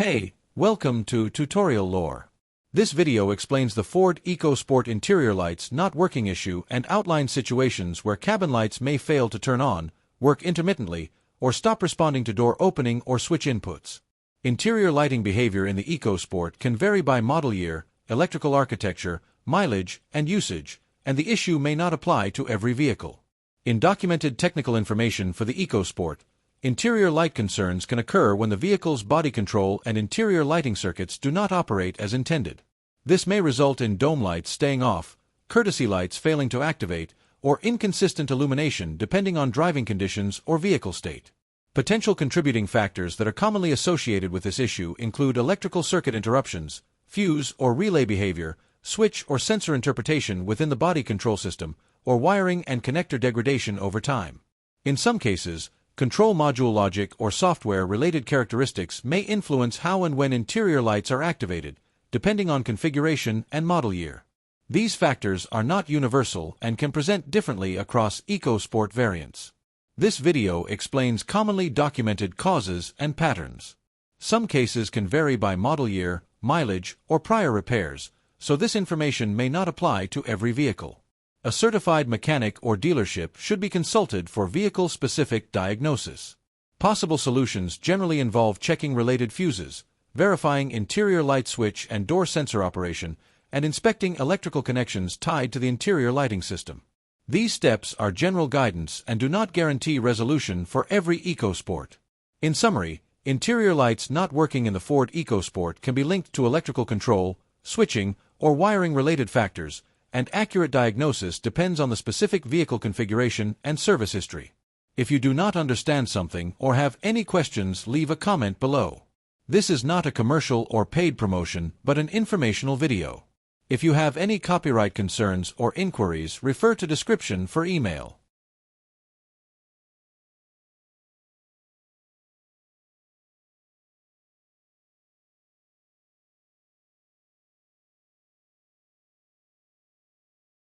Hey, welcome to Tutorial Lore. This video explains the Ford EcoSport interior lights not working issue and outlines situations where cabin lights may fail to turn on, work intermittently, or stop responding to door opening or switch inputs. Interior lighting behavior in the EcoSport can vary by model year, electrical architecture, mileage, and usage, and the issue may not apply to every vehicle. In documented technical information for the EcoSport, interior light concerns can occur when the vehicle's body control and interior lighting circuits do not operate as intended. This may result in dome lights staying off, courtesy lights failing to activate, or inconsistent illumination depending on driving conditions or vehicle state. Potential contributing factors that are commonly associated with this issue include electrical circuit interruptions, fuse or relay behavior, switch or sensor interpretation within the body control system, or wiring and connector degradation over time. In some cases, control module logic or software-related characteristics may influence how and when interior lights are activated, depending on configuration and model year. These factors are not universal and can present differently across EcoSport variants. This video explains commonly documented causes and patterns. Some cases can vary by model year, mileage, or prior repairs, so this information may not apply to every vehicle. A certified mechanic or dealership should be consulted for vehicle-specific diagnosis. Possible solutions generally involve checking related fuses, verifying interior light switch and door sensor operation, and inspecting electrical connections tied to the interior lighting system. These steps are general guidance and do not guarantee resolution for every EcoSport. In summary, interior lights not working in the Ford EcoSport can be linked to electrical control, switching, or wiring-related factors, and accurate diagnosis depends on the specific vehicle configuration and service history. If you do not understand something or have any questions, leave a comment below. This is not a commercial or paid promotion, but an informational video. If you have any copyright concerns or inquiries, refer to description for email.